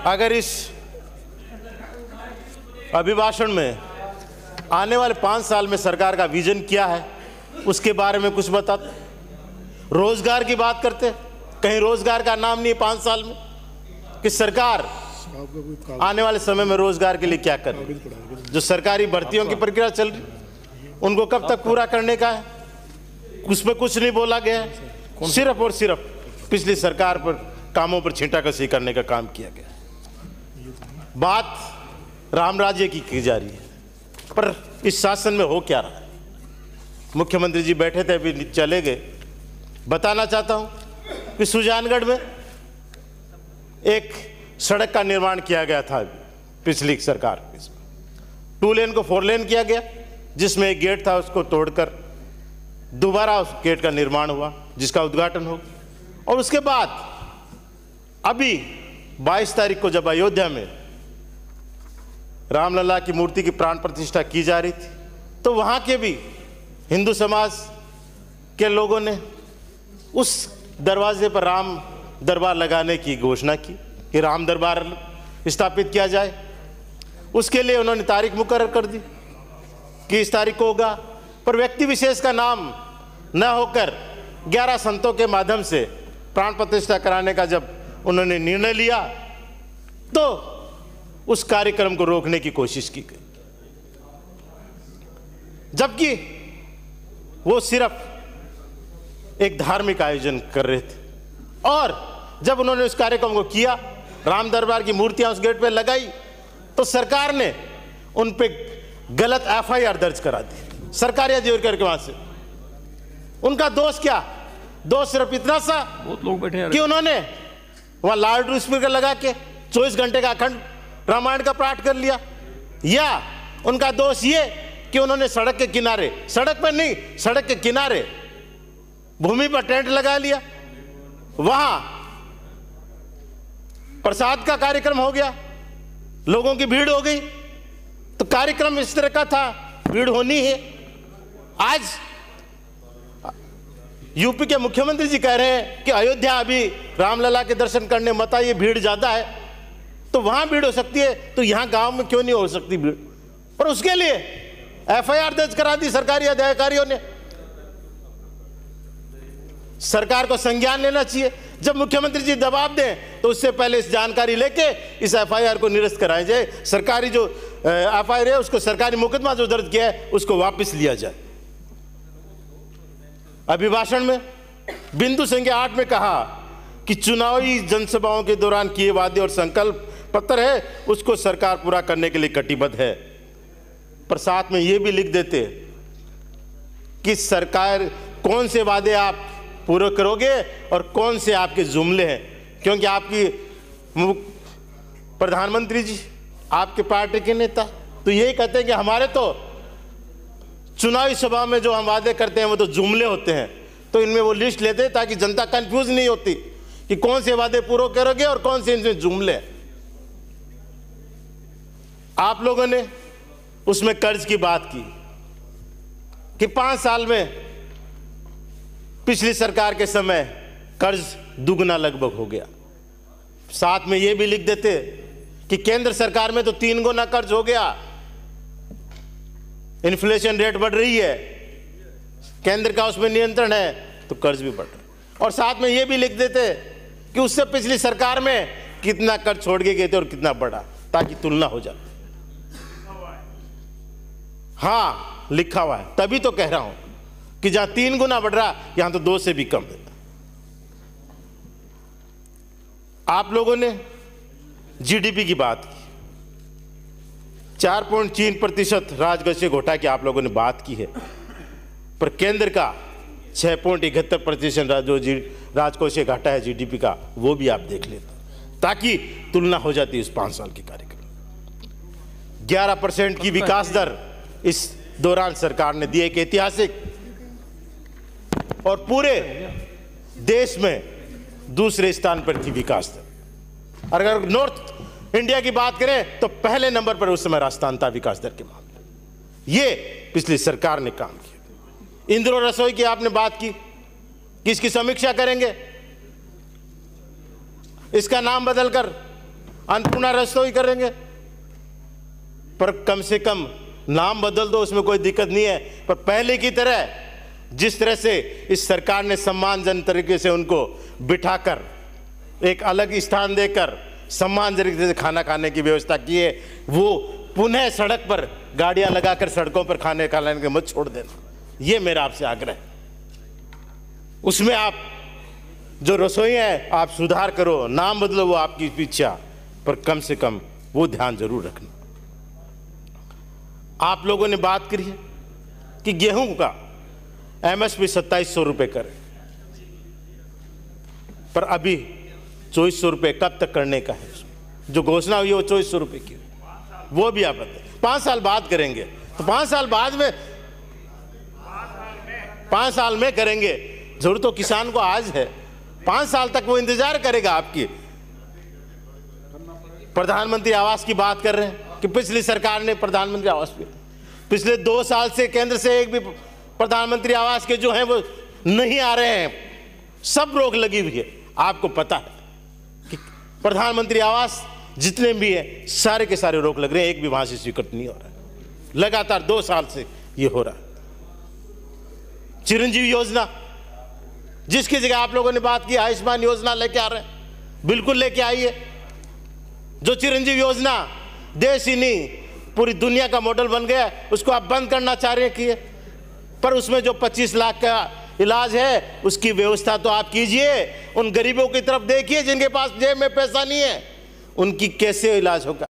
अगर इस अभिभाषण में आने वाले 5 साल में सरकार का विजन क्या है उसके बारे में कुछ बताते। रोजगार की बात करते, कहीं रोजगार का नाम नहीं है 5 साल में कि सरकार आने वाले समय में रोजगार के लिए क्या कर रही है। जो सरकारी भर्तियों की प्रक्रिया चल रही उनको कब तक पूरा करने का है उसमें कुछ नहीं बोला गया है। सिर्फ और सिर्फ पिछली सरकार पर कामों पर छींटाकशी करने का काम किया गया। बात राम राज्य की जा रही है, पर इस शासन में हो क्या रहा है। मुख्यमंत्री जी बैठे थे, अभी चले गए। बताना चाहता हूं कि सुजानगढ़ में एक सड़क का निर्माण किया गया था पिछली सरकार में। 2 लेन को 4 लेन किया गया, जिसमें एक गेट था उसको तोड़कर दोबारा उस गेट का निर्माण हुआ, जिसका उद्घाटन हो। और उसके बाद अभी 22 तारीख को जब अयोध्या में रामलला की मूर्ति की प्राण प्रतिष्ठा की जा रही थी, तो वहां के भी हिंदू समाज के लोगों ने उस दरवाजे पर राम दरबार लगाने की घोषणा की कि राम दरबार स्थापित किया जाए। उसके लिए उन्होंने तारीख मुकर्रर कर दी कि इस तारीख को होगा, पर व्यक्ति विशेष का नाम न होकर 11 संतों के माध्यम से प्राण प्रतिष्ठा कराने का जब उन्होंने निर्णय लिया तो उस कार्यक्रम को रोकने की कोशिश की गई, जबकि वो सिर्फ एक धार्मिक आयोजन कर रहे थे। और जब उन्होंने उस कार्यक्रम को किया, राम दरबार की मूर्तियां उस गेट पे लगाई, तो सरकार ने उन पे गलत FIR दर्ज करा दी सरकारी अधिकारी के वहां से। उनका दोष क्या? दोष सिर्फ इतना सा बहुत लोग बैठे हैं कि उन्होंने वहां लाउड स्पीकर लगा के 24 घंटे का अखंड रामायण का पाठ कर लिया, या उनका दोष ये कि उन्होंने सड़क के किनारे, सड़क पर नहीं, सड़क के किनारे भूमि पर टेंट लगा लिया, वहां प्रसाद का कार्यक्रम हो गया, लोगों की भीड़ हो गई। तो कार्यक्रम इस तरह का था, भीड़ होनी है। आज यूपी के मुख्यमंत्री जी कह रहे हैं कि अयोध्या अभी रामलला के दर्शन करने मत आइए, भीड़ ज्यादा है। तो वहां भीड़ हो सकती है, तो यहां गांव में क्यों नहीं हो सकती भीड़? पर उसके लिए FIR दर्ज करा दी सरकारी अधिकारियों ने। सरकार को संज्ञान लेना चाहिए। जब मुख्यमंत्री जी दबाव दें तो उससे पहले इस जानकारी लेके इस FIR को निरस्त कराया जाए। सरकारी जो FIR है उसको, सरकारी मुकदमा जो दर्ज किया है उसको वापस लिया जाए। अभिभाषण में बिंदु संख्या 8 में कहा कि चुनावी जनसभाओं के दौरान किए वादे और संकल्प पत्र है उसको सरकार पूरा करने के लिए कटिबद्ध है। पर साथ में ये भी लिख देते कि सरकार कौन से वादे आप पूरे करोगे और कौन से आपके जुमले हैं, क्योंकि आपकी प्रधानमंत्री जी, आपके पार्टी के नेता तो यही कहते हैं कि हमारे तो चुनावी सभा में जो हम वादे करते हैं वो तो जुमले होते हैं। तो इनमें वो लिस्ट लेते हैं ताकि जनता कंफ्यूज नहीं होती कि कौन से वादे पूरे करोगे और कौन से इनमें जुमले हैं। आप लोगों ने उसमें कर्ज की बात की कि 5 साल में पिछली सरकार के समय कर्ज दुगना लगभग हो गया। साथ में यह भी लिख देते कि केंद्र सरकार में तो 3 गुना कर्ज हो गया, इन्फ्लेशन रेट बढ़ रही है, केंद्र का उसमें नियंत्रण है तो कर्ज भी बढ़ रहा है। और साथ में यह भी लिख देते कि उससे पिछली सरकार में कितना कर्ज छोड़ के गए थे और कितना बढ़ा, ताकि तुलना हो जाए। हाँ, लिखा हुआ है, तभी तो कह रहा हूं कि जहां 3 गुना बढ़ रहा यहां तो 2 से भी कम है। आप लोगों ने GDP की बात की, 4.3% राजकोषीय घाटा की आप लोगों ने बात की है, पर केंद्र का 6.71% जो राजकोषीय घाटा है GDP का, वो भी आप देख लेते ताकि तुलना हो जाती है इस 5 साल के कार्यक्रम। 11% की विकास दर इस दौरान सरकार ने दी, एक ऐतिहासिक, और पूरे देश में दूसरे स्थान पर थी विकास दर। अगर नॉर्थ इंडिया की बात करें तो पहले नंबर पर उस समय राजस्थान था विकास दर के मामले। ये पिछली सरकार ने काम किया। इंदिरा रसोई की आपने बात की, किसकी समीक्षा करेंगे? इसका नाम बदलकर अन्नपूर्णा रसोई करेंगे, पर कम से कम नाम बदल दो, उसमें कोई दिक्कत नहीं है। पर पहले की तरह जिस तरह से इस सरकार ने सम्मानजनक तरीके से उनको बिठाकर एक अलग स्थान देकर सम्मान तरीके से खाना खाने की व्यवस्था की है, वो पुनः सड़क पर गाड़ियां लगाकर सड़कों पर खाने के मत छोड़ देना, ये मेरा आपसे आग्रह है। उसमें आप जो रसोई है आप सुधार करो, नाम बदलो, वो आपकी इच्छा, पर कम से कम वो ध्यान जरूर रखना। आप लोगों ने बात करी है कि गेहूं का एमएसपी 2700 रुपये करें, पर अभी 2400 रुपये कब तक करने का है? जो घोषणा हुई है वो 2400 रुपये की, वो भी आप बताएं। 5 साल बाद करेंगे, तो 5 साल बाद में 5 साल में करेंगे। जरूर तो किसान को आज है, 5 साल तक वो इंतजार करेगा आपकी। प्रधानमंत्री आवास की बात कर रहे हैं कि पिछली सरकार ने प्रधानमंत्री आवास पे पिछले 2 साल से केंद्र से एक भी प्रधानमंत्री आवास के जो हैं वो नहीं आ रहे हैं, सब रोक लगी हुई है। आपको पता है कि प्रधानमंत्री आवास जितने भी हैं सारे के सारे रोक लग रहे हैं, एक भी वहां से स्वीकृत नहीं हो रहा है। लगातार 2 साल से ये हो रहा है। चिरंजीवी योजना जिसकी जगह आप लोगों ने बात की आयुष्मान योजना लेके आ रहे हैं, बिल्कुल लेके आइए। जो चिरंजीवी योजना देश ही नहीं पूरी दुनिया का मॉडल बन गया, उसको आप बंद करना चाह रहे हैं, पर उसमें जो 25 लाख का इलाज है उसकी व्यवस्था तो आप कीजिए। उन गरीबों की तरफ देखिए जिनके पास जेब में पैसा नहीं है, उनकी कैसे इलाज होगा।